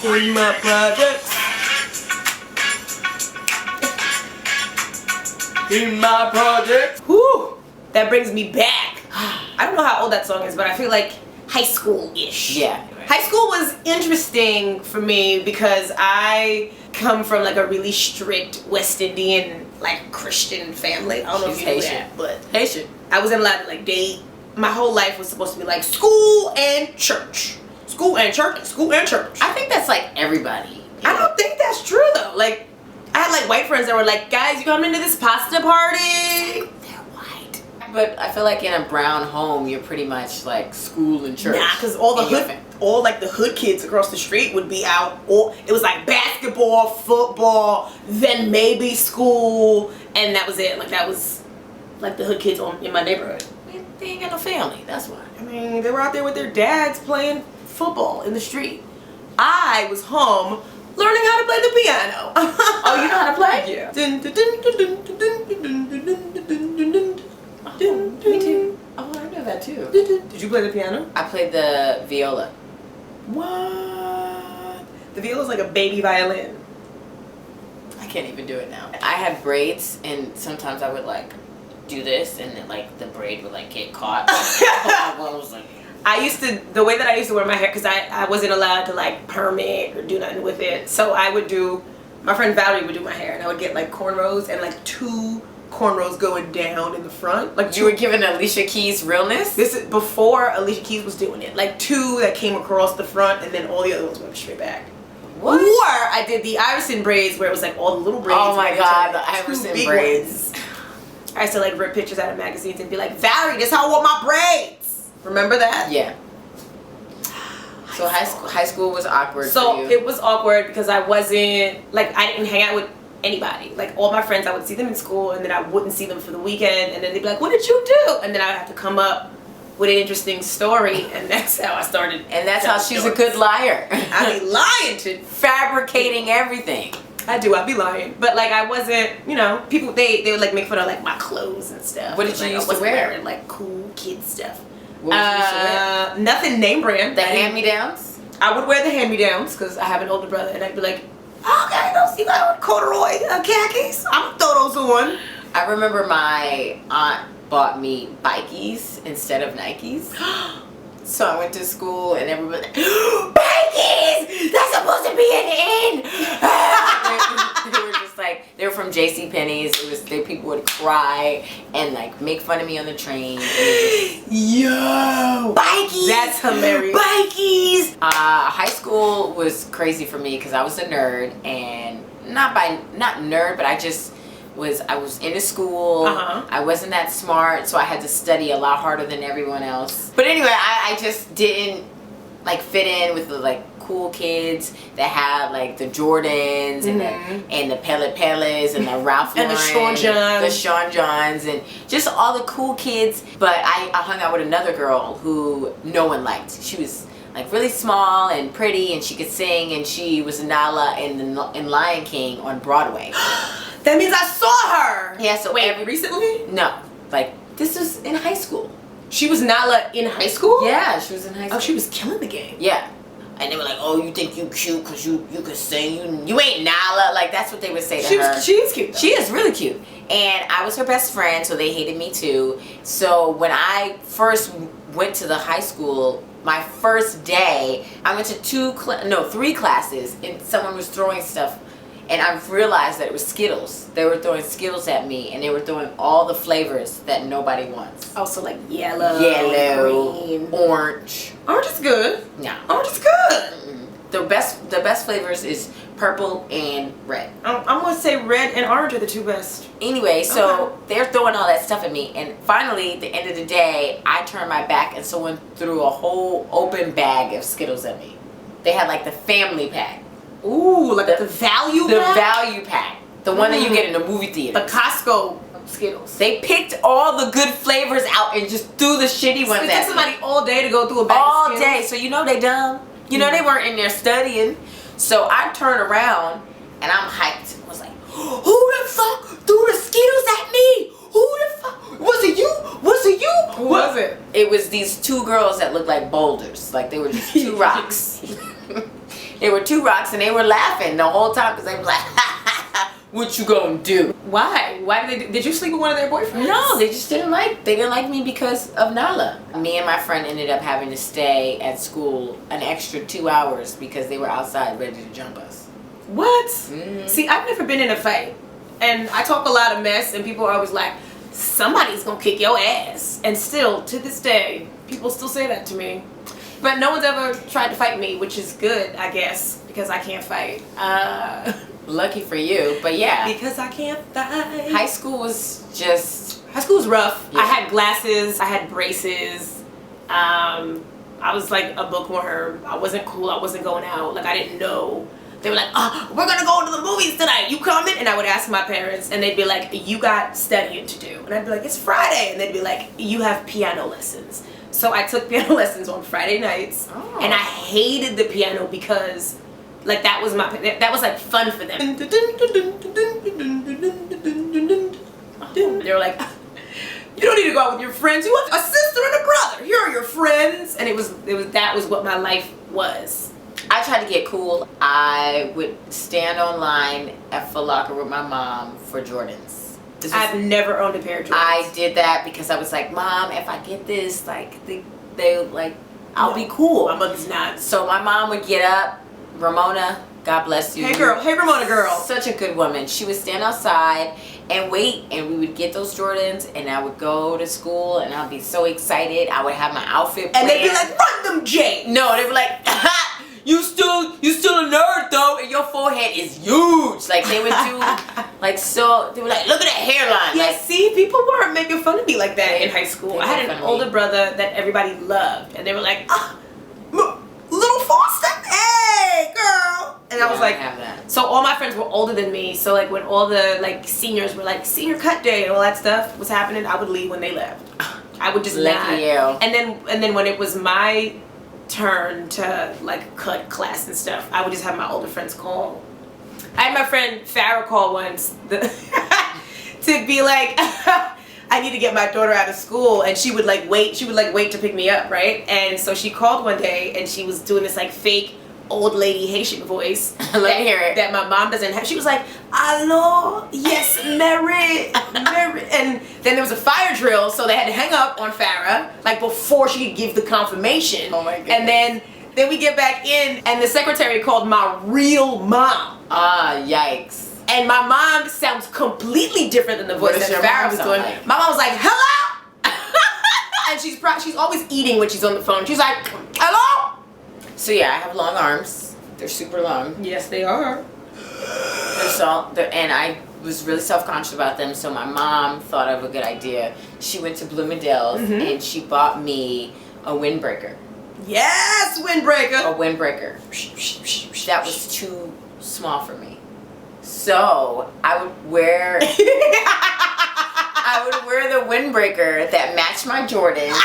In my projects. In my projects. Whew. That brings me back. I don't know how old that song is, but I feel like high school-ish. Yeah. High school was interesting for me because I come from like a really strict West Indian, like Christian family. I don't know if you know that, but Haitian. I wasn't allowed to like date. My whole life was supposed to be like school and church. School and church, school and church. I think that's like everybody. I don't think that's true though. Like, I had like white friends that were like, guys, you coming to this pasta party? They're white. But I feel like in a brown home, you're pretty much like school and church. Nah, because all the hood kids across the street would be out. Or it was like basketball, football, then maybe school, and that was it. Like that was like the hood kids in my neighborhood. They ain't got no family, that's why. I mean, they were out there with their dads playing football in the street. I was home learning how to play the piano. Oh, you know how to play? Yeah. Me too. Oh, I know that too. Did you play the piano? I played the viola. What? The viola is like a baby violin. I can't even do it now. I had braids, and sometimes I would like do this, and then like the braid would like get caught. The way that I used to wear my hair, because I wasn't allowed to like perm it or do nothing with it. So I would do, my friend Valerie would do my hair, and I would get like cornrows and like 2 cornrows going down in the front. Like you were giving Alicia Keys realness? This is before Alicia Keys was doing it. Like 2 that came across the front, and then all the other ones went straight back. What? Or I did the Iverson braids where it was like all the little braids. Oh my god, the Iverson braids. I used to like rip pictures out of magazines and be like, Valerie, this is how I want my braids. Remember that? Yeah. So high school was awkward for you. It was awkward because I wasn't, like, I didn't hang out with anybody. Like, all my friends, I would see them in school, and then I wouldn't see them for the weekend, and then they'd be like, what did you do? And then I would have to come up with an interesting story, and that's how I started. And that's how she's a good liar. I be lying to fabricating everything. I do, I'd be lying. But like I wasn't, you know, people they would like make fun of like my clothes and stuff. What did you used to wear? Wearing, like cool kid stuff. What did you used to wear? Nothing name brand. The hand-me-downs? I would wear the hand-me-downs because I have an older brother, and I'd be like, okay, go see my corduroy khakis. I'm gonna throw those on. I remember my aunt bought me Bikies instead of Nikes. So I went to school and everybody, Bikies! That's supposed to be an in! They were just like, they were from JCPenney's. People would cry and like make fun of me on the train. Yo! Bikies! That's hilarious. Bikies! High school was crazy for me because I was a nerd, and not nerd, but I was into school. I wasn't that smart, so I had to study a lot harder than everyone else. But anyway, I just didn't like fit in with the like cool kids that had like the Jordans and the Pele Peles and the Ralph Lauren and the Sean Johns and just all the cool kids. But I hung out with another girl who no one liked. She was like really small and pretty, and she could sing, and she was Nala in Lion King on Broadway. That means I saw her. Yeah, so wait, recently? No, like this was in high school. She was Nala in high school? Yeah, she was in high school. Oh, she was killing the game. Yeah. And they were like, oh, you think you cute because you could sing. You ain't Nala. Like, that's what they would say to her. She is cute, though. She is really cute. And I was her best friend, so they hated me too. So when I first went to the high school, my first day, I went to 3 classes, and someone was throwing stuff. And I realized that it was Skittles. They were throwing Skittles at me, and they were throwing all the flavors that nobody wants. Also like yellow, green, orange. Orange is good. No. Orange is good. The best flavors is purple and red. I'm gonna say red and orange are the 2 best. Anyway, so they're throwing all that stuff at me, and finally, at the end of the day, I turned my back, and someone threw a whole open bag of Skittles at me. They had like the family pack. Ooh, like the value pack? The value pack. The one that you get in the movie theater. The Costco Skittles. They picked all the good flavors out and just threw the shitty ones at me. It took somebody all day to go through a bag all of Skittles. day, so you know they dumb. You know they weren't in there studying. So I turned around and I'm hyped. I was like, who the fuck threw the Skittles at me? Who the fuck? Was it you? Was it you? Who was it? It was these 2 girls that looked like boulders. Like they were just 2 rocks. They They were 2 rocks, and they were laughing the whole time because they were like, what you gonna do? Why? Why did you sleep with one of their boyfriends? No, they just didn't like me because of Nala. Me and my friend ended up having to stay at school an extra 2 hours because they were outside ready to jump us. What? Mm-hmm. See, I've never been in a fight, and I talk a lot of mess, and people are always like, somebody's gonna kick your ass. And still, to this day, people still say that to me. But no one's ever tried to fight me, which is good, I guess, because I can't fight. Lucky for you, but yeah. Because I can't fight. High school was just... High school was rough. Yeah. I had glasses. I had braces. I was like a bookworm. I wasn't cool. I wasn't going out. Like, I didn't know. They were like, oh, we're going to go to the movies tonight. You coming? And I would ask my parents, and they'd be like, you got studying to do. And I'd be like, it's Friday. And they'd be like, you have piano lessons. So I took piano lessons on Friday nights. Oh. And I hated the piano because... like that was like fun for them. They were like, you don't need to go out with your friends. You have a sister and a brother. Here are your friends. And that was what my life was. I tried to get cool. I would stand online at Foot Locker with my mom for Jordans. I've never owned a pair of Jordans. I did that because I was like, Mom, if I get this, like they like, I'll be cool. My mother's not. So my mom would get up. Ramona, God bless you. Hey girl, hey Ramona girl. Such a good woman. She would stand outside and wait, and we would get those Jordans, and I would go to school, and I'd be so excited. I would have my outfit planned. And they'd be like, run them, Jay. No, they'd be like, you still a nerd though, and your forehead is huge. Like they would do, like so. They were like, look at that hairline. Yeah, like, see, people weren't making fun of me like that in high school. I had an older brother that everybody loved, and they were like, little Faustin, hey girl. And I was like, so all my friends were older than me, so like when all the like seniors were like senior cut day and all that stuff was happening, I would leave when they left. I would just lucky you. And then when it was my turn to like cut class and stuff, I would just have my older friends call. I had my friend Farrah call once to be like, I need to get my daughter out of school, and she would like wait to pick me up, right? And so she called one day, and she was doing this like fake old lady Haitian voice. Let me hear it. That my mom doesn't have. She was like, "Allo, yes, Mary." And then there was a fire drill, so they had to hang up on Farrah like before she could give the confirmation. Oh my goodness. And then we get back in, and the secretary called my real mom. Ah, yikes. And my mom sounds completely different than the voice that Farrah was doing. Like? My mom was like, hello? And she's always eating when she's on the phone. She's like, hello? So yeah, I have long arms. They're super long. Yes, they are. And I was really self-conscious about them, so my mom thought of a good idea. She went to Bloomingdale's and she bought me a windbreaker. Yes, windbreaker. A windbreaker. That was too small for me. So I would wear the windbreaker that matched my Jordans.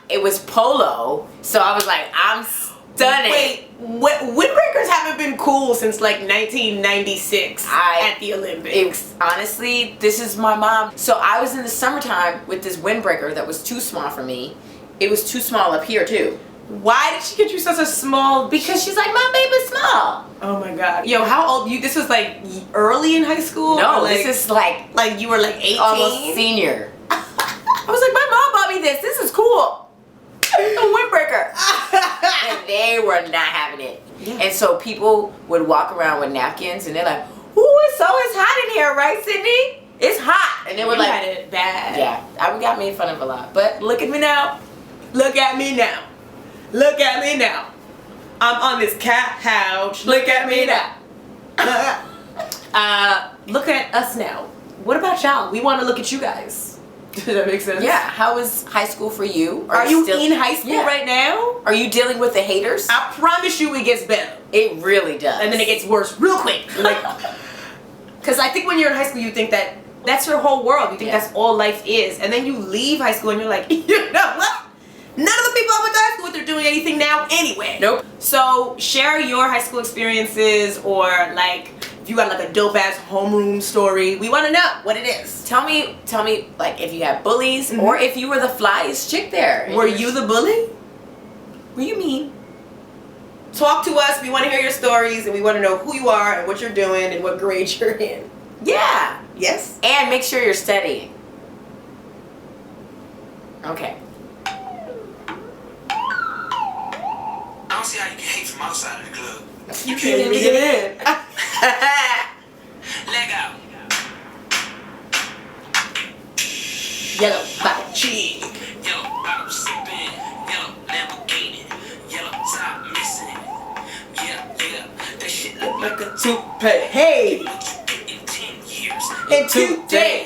It was polo, so I was like, I'm stunning. Wait, windbreakers haven't been cool since like 1996 at the Olympics. Honestly, this is my mom. So I was in the summertime with this windbreaker that was too small for me. It was too small up here too. Why did she get you such a small? Because she's like, my baby's small. Oh my god. Yo, how old you? This was like early in high school? No, this is like you were like 18? Almost senior. I was like, my mom bought me this. This is cool. A windbreaker. And they were not having it. Yeah. And so people would walk around with napkins and they're like, ooh, it's hot in here, right, Sydney? It's hot. And they were like, had it bad. Yeah, I got made fun of a lot. But look at me now. Look at me now. Look at me now. I'm on this couch. Look at me now. Look at us now. What about y'all? We want to look at you guys. Does that make sense? Yeah. How was high school for you? Are you still in high school right now? Are you dealing with the haters? I promise you it gets better. It really does. And then it gets worse real quick. Like, because I think when you're in high school you think that that's your whole world. You think that's all life is. And then you leave high school and you're like, you know what? None of the people I went to high school with are doing anything now anyway. Nope. So share your high school experiences, or like if you got like a dope ass homeroom story. We want to know what it is. Tell me like if you had bullies or if you were the flyest chick there. Were you the bully? Were you mean? talk to us. We want to hear your stories, and we want to know who you are and what you're doing and what grade you're in. Yeah. Yes. And make sure you're studying. Okay. I don't see how you can hate from outside of the club. You can't even get in. Leg out. Yellow bottle cheek. Yellow bottle sipping. Yellow Lamborghini. Yellow top missing. Yeah. That shit look like a toupee. Hey. What you get in 10 years? In 2 days.